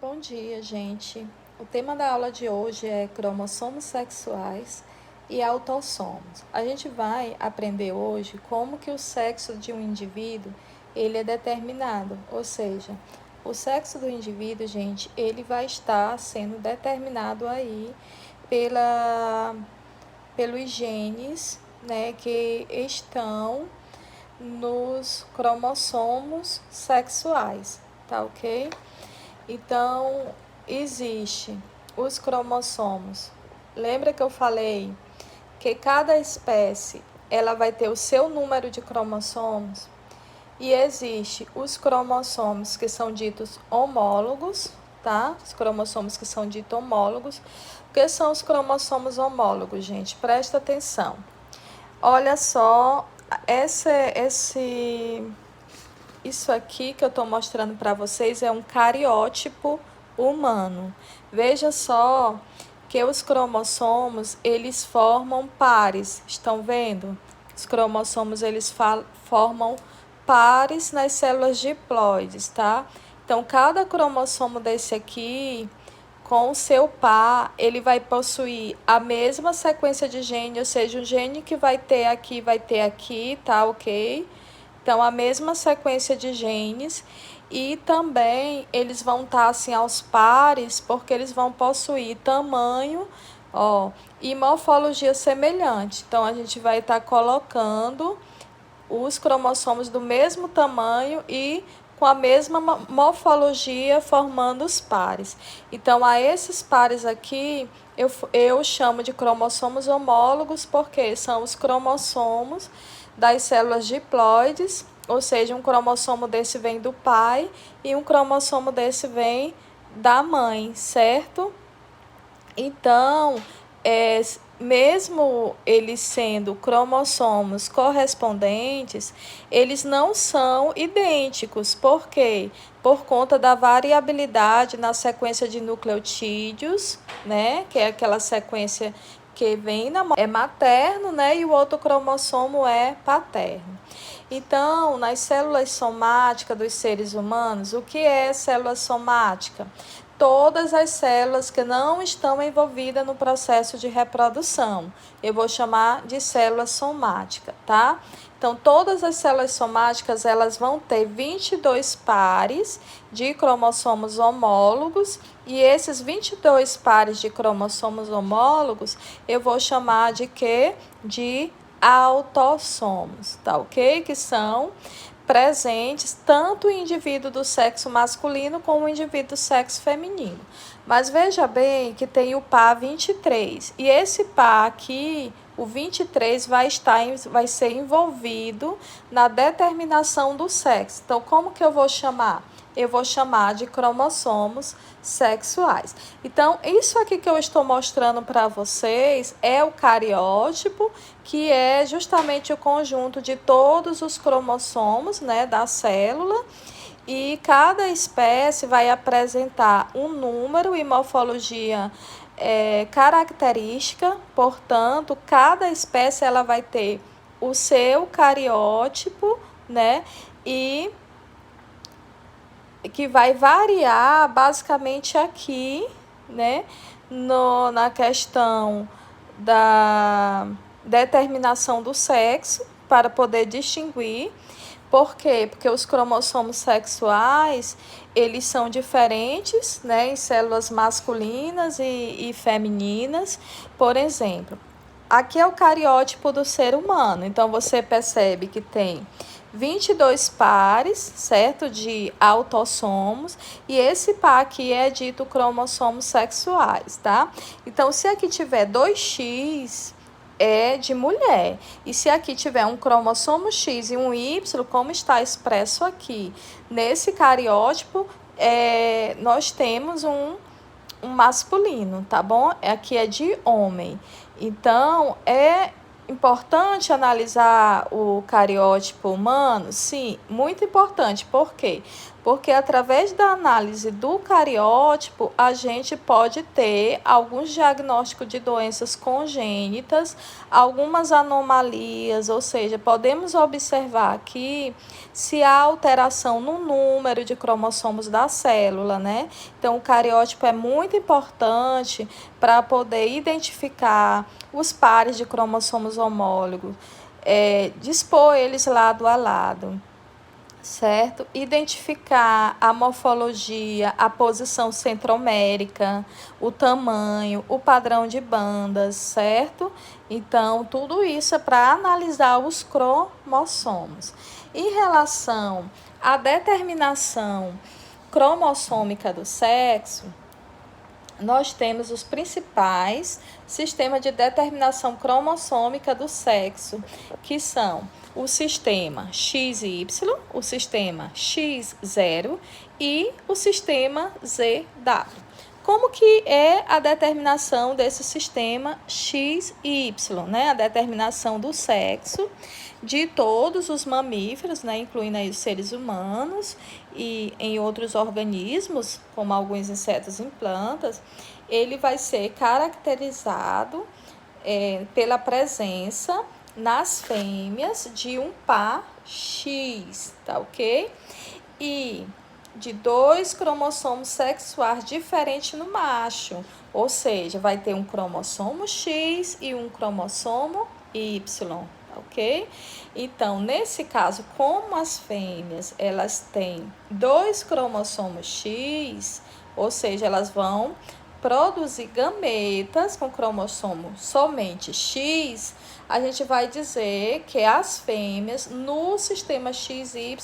Bom dia, gente. O tema da aula de hoje é cromossomos sexuais e autossomos. A gente vai aprender hoje como que o sexo de um indivíduo ele é determinado, ou seja, o sexo do indivíduo, gente, ele vai estar sendo determinado aí pelos genes, né, que estão nos cromossomos sexuais, tá ok? Então, existe os cromossomos. Lembra que eu falei que cada espécie ela vai ter o seu número de cromossomos? E existe os cromossomos que são ditos homólogos, tá? Os cromossomos que são ditos homólogos. O que são os cromossomos homólogos, gente? Presta atenção. Olha só, isso aqui que eu estou mostrando para vocês é um cariótipo humano. Veja só que os cromossomos, eles formam pares, estão vendo? Os cromossomos, eles formam pares nas células diploides, tá? Então, cada cromossomo desse aqui, com o seu par, ele vai possuir a mesma sequência de gene, ou seja, o gene que vai ter aqui, tá ok? Então, a mesma sequência de genes e também eles vão estar assim aos pares, porque eles vão possuir tamanho, e morfologia semelhante. Então, a gente vai estar colocando os cromossomos do mesmo tamanho e com a mesma morfologia formando os pares. Então, a esses pares aqui, eu chamo de cromossomos homólogos, porque são os cromossomos das células diploides, ou seja, um cromossomo desse vem do pai e um cromossomo desse vem da mãe, certo? Então, mesmo eles sendo cromossomos correspondentes, eles não são idênticos. Por quê? Por conta da variabilidade na sequência de nucleotídeos, né? Que é aquela sequência que vem é materno, né? E o outro cromossomo é paterno. Então, nas células somáticas dos seres humanos, o que é célula somática? Todas as células que não estão envolvidas no processo de reprodução. Eu vou chamar de célula somática, tá? Então, todas as células somáticas, elas vão ter 22 pares de cromossomos homólogos, e esses 22 pares de cromossomos homólogos, eu vou chamar de quê? De autossomos, tá ok? Que são presentes tanto o indivíduo do sexo masculino como o indivíduo do sexo feminino. Mas veja bem que tem o par 23. E esse par aqui, o 23, vai ser envolvido na determinação do sexo. Então, como que eu vou chamar? Eu vou chamar de cromossomos sexuais. Então, isso aqui que eu estou mostrando para vocês é o cariótipo, que é justamente o conjunto de todos os cromossomos, né, da célula, e cada espécie vai apresentar um número e morfologia característica. Portanto, cada espécie ela vai ter o seu cariótipo, né, e que vai variar basicamente aqui, né, na questão da determinação do sexo, para poder distinguir. Por quê? Porque os cromossomos sexuais, eles são diferentes, né, em células masculinas e femininas. Por exemplo, aqui é o cariótipo do ser humano. Então, você percebe que tem 22 pares, certo? De autossomos. E esse par aqui é dito cromossomos sexuais, tá? Então, se aqui tiver 2x, é de mulher. E se aqui tiver um cromossomo X e um Y, como está expresso aqui nesse cariótipo, nós temos um masculino, tá bom? Aqui é de homem. Então, é importante analisar o cariótipo humano? Sim, muito importante. Por quê? Porque através da análise do cariótipo, a gente pode ter alguns diagnósticos de doenças congênitas, algumas anomalias, ou seja, podemos observar aqui se há alteração no número de cromossomos da célula, né? Então, o cariótipo é muito importante para poder identificar os pares de cromossomos homólogos, dispor eles lado a lado, certo? Identificar a morfologia, a posição centromérica, o tamanho, o padrão de bandas, certo? Então, tudo isso é para analisar os cromossomos. Em relação à determinação cromossômica do sexo, nós temos os principais sistemas de determinação cromossômica do sexo, que são o sistema XY, o sistema X0 e o sistema ZW. Como que é a determinação desse sistema XY, né? A determinação do sexo de todos os mamíferos, né? Incluindo aí os seres humanos e em outros organismos, como alguns insetos e plantas, ele vai ser caracterizado pela presença nas fêmeas de um par X, tá ok? E de 2 cromossomos sexuais diferentes no macho, ou seja, vai ter um cromossomo X e um cromossomo Y, ok? Então, nesse caso, como as fêmeas, elas têm 2 cromossomos X, ou seja, elas vão produzir gametas com cromossomo somente X, a gente vai dizer que as fêmeas no sistema XY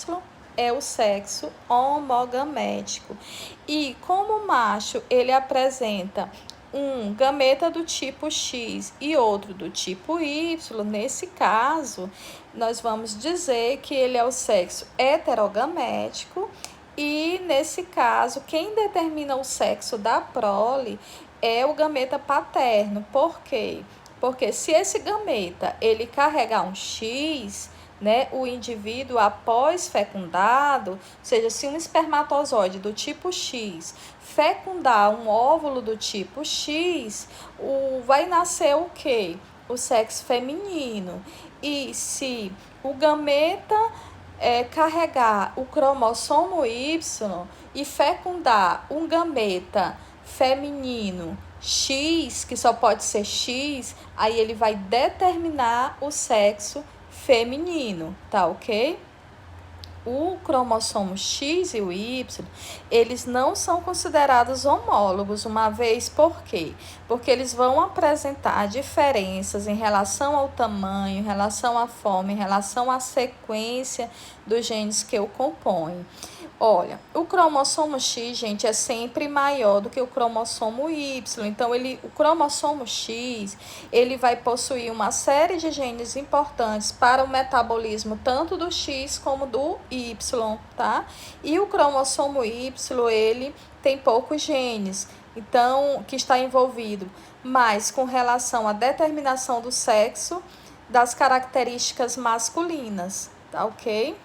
é o sexo homogamético. E como o macho ele apresenta um gameta do tipo X e outro do tipo Y, nesse caso, nós vamos dizer que ele é o sexo heterogamético e, nesse caso, quem determina o sexo da prole é o gameta paterno. Por quê? Porque se esse gameta ele carregar um X, né, o indivíduo após fecundado, ou seja, se um espermatozoide do tipo X fecundar um óvulo do tipo X, vai nascer o quê? O sexo feminino. E se o gameta carregar o cromossomo Y e fecundar um gameta feminino X, que só pode ser X, aí ele vai determinar o sexo feminino, tá ok? O cromossomo X e o Y, eles não são considerados homólogos, uma vez por quê? Porque eles vão apresentar diferenças em relação ao tamanho, em relação à forma, em relação à sequência dos genes que o compõem. Olha, o cromossomo X, gente, é sempre maior do que o cromossomo Y. Então, o cromossomo X, ele vai possuir uma série de genes importantes para o metabolismo tanto do X como do Y, tá? E o cromossomo Y, ele tem poucos genes, então, que está envolvido mais com relação à determinação do sexo das características masculinas, tá ok?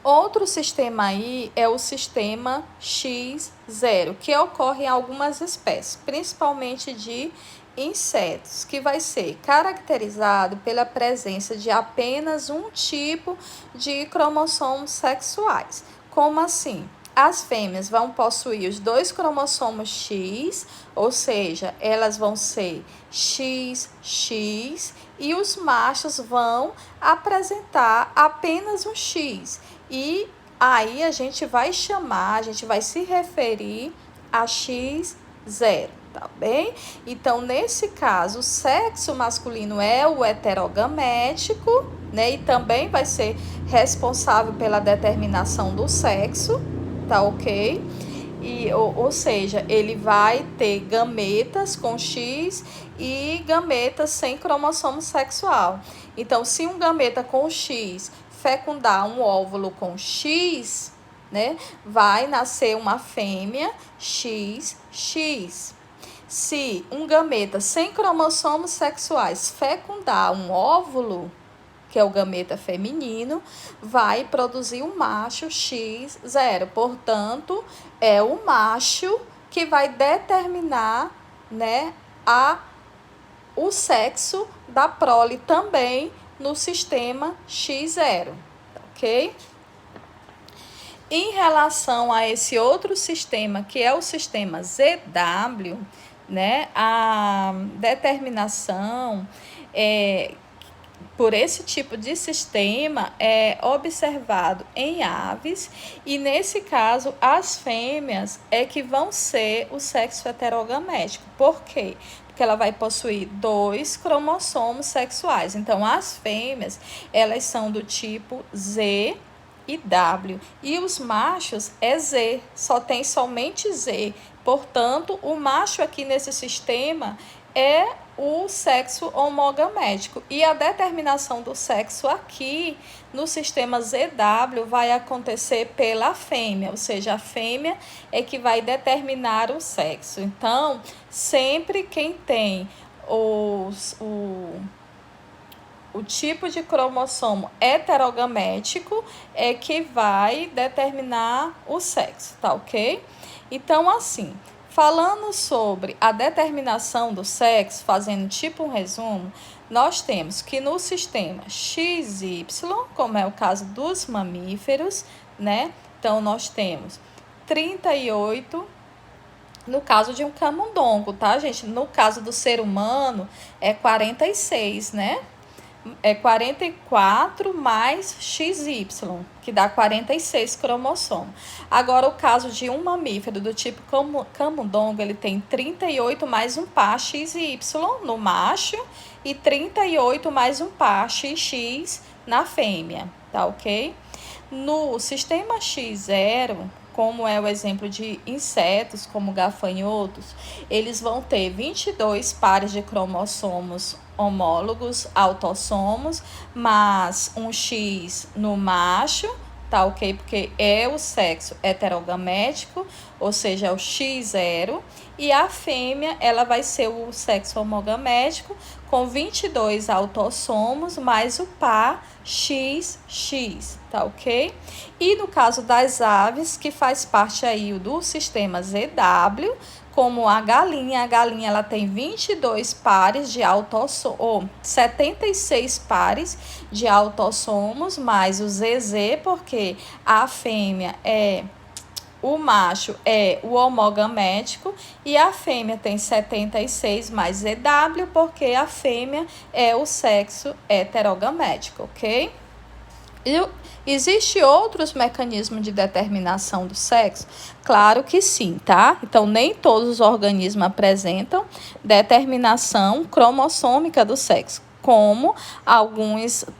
Outro sistema aí é o sistema X0, que ocorre em algumas espécies, principalmente de insetos, que vai ser caracterizado pela presença de apenas um tipo de cromossomos sexuais. Como assim? As fêmeas vão possuir os 2 cromossomos X, ou seja, elas vão ser XX, e os machos vão apresentar apenas um X. E aí a gente vai se referir a X0, tá bem? Então, nesse caso, o sexo masculino é o heterogamético, né? E também vai ser responsável pela determinação do sexo, tá ok? Ou seja, ele vai ter gametas com X e gametas sem cromossomo sexual. Então, se um gameta com X fecundar um óvulo com X, né, vai nascer uma fêmea XX. Se um gameta sem cromossomos sexuais fecundar um óvulo, que é o gameta feminino, vai produzir um macho X0. Portanto, é o macho que vai determinar, né, o sexo da prole também no sistema X0, ok? Em relação a esse outro sistema, que é o sistema ZW, né, a determinação por esse tipo de sistema é observado em aves, e nesse caso as fêmeas é que vão ser o sexo heterogamético. Por quê? Porque ela vai possuir 2 cromossomos sexuais. Então as fêmeas, elas são do tipo Z e W, e os machos é Z, só tem somente Z. Portanto, o macho aqui nesse sistema é o sexo homogamético. E a determinação do sexo aqui no sistema ZW vai acontecer pela fêmea, ou seja, a fêmea é que vai determinar o sexo. Então, sempre quem tem o tipo de cromossomo heterogamético é que vai determinar o sexo, tá ok? Então, assim, falando sobre a determinação do sexo, fazendo tipo um resumo, nós temos que no sistema XY, como é o caso dos mamíferos, né? Então, nós temos 38 no caso de um camundongo, tá, gente? No caso do ser humano, é 46, né? É 44 mais XY, que dá 46 cromossomos. Agora, o caso de um mamífero do tipo camundongo, ele tem 38 mais um par XY no macho e 38 mais um par XX na fêmea, tá ok? No sistema X0, como é o exemplo de insetos, como gafanhotos, eles vão ter 22 pares de cromossomos homólogos, autossomos, mas um X no macho, tá ok? Porque é o sexo heterogamético, ou seja, é o X0, e a fêmea, ela vai ser o sexo homogamético, com 22 autossomos, mais o par XX, tá ok? E no caso das aves, que faz parte aí do sistema ZW, como a galinha ela tem 22 pares de autossomos, ou 76 pares de autossomos, mais o ZZ, porque a fêmea o macho é o homogamético, e a fêmea tem 76 mais ZW, porque a fêmea é o sexo heterogamético, ok? E existe outros mecanismos de determinação do sexo? Claro que sim, tá? Então, nem todos os organismos apresentam determinação cromossômica do sexo, como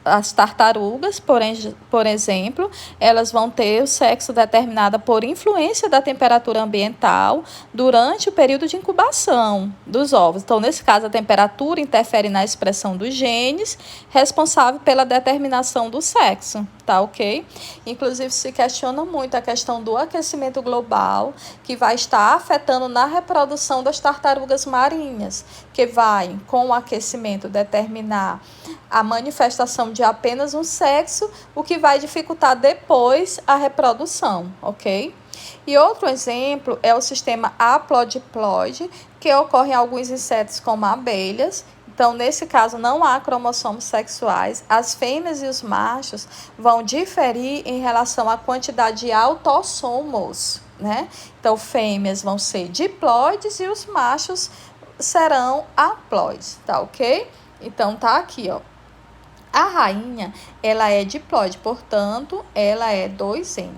as tartarugas, por exemplo, elas vão ter o sexo determinado por influência da temperatura ambiental durante o período de incubação dos ovos. Então, nesse caso, a temperatura interfere na expressão dos genes responsável pela determinação do sexo, tá ok? Inclusive, se questiona muito a questão do aquecimento global, que vai estar afetando na reprodução das tartarugas marinhas, que vai, com o aquecimento, determinar a manifestação de apenas um sexo, o que vai dificultar depois a reprodução, ok? E outro exemplo é o sistema haplodiploide, que ocorre em alguns insetos como abelhas. Então, nesse caso, não há cromossomos sexuais. As fêmeas e os machos vão diferir em relação à quantidade de autossomos, né? Então, fêmeas vão ser diploides e os machos serão haploides, tá ok? Então, tá aqui, ó. A rainha, ela é diploide, portanto, ela é 2N.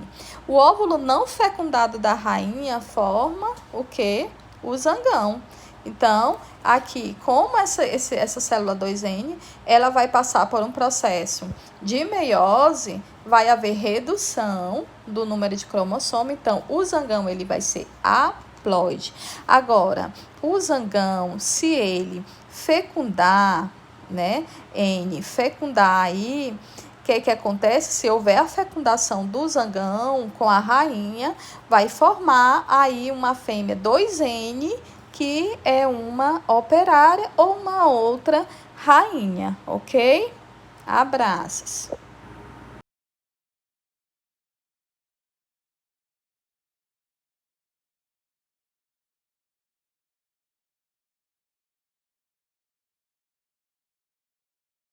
O óvulo não fecundado da rainha forma o quê? O zangão. Então, aqui, como essa célula 2N, ela vai passar por um processo de meiose, vai haver redução do número de cromossomo. Então, o zangão, ele vai ser haploide. Agora, o zangão, se ele fecundar, né, fecundar aí, o que acontece? Se houver a fecundação do zangão com a rainha, vai formar aí uma fêmea 2N, que é uma operária ou uma outra rainha, ok? Abraços.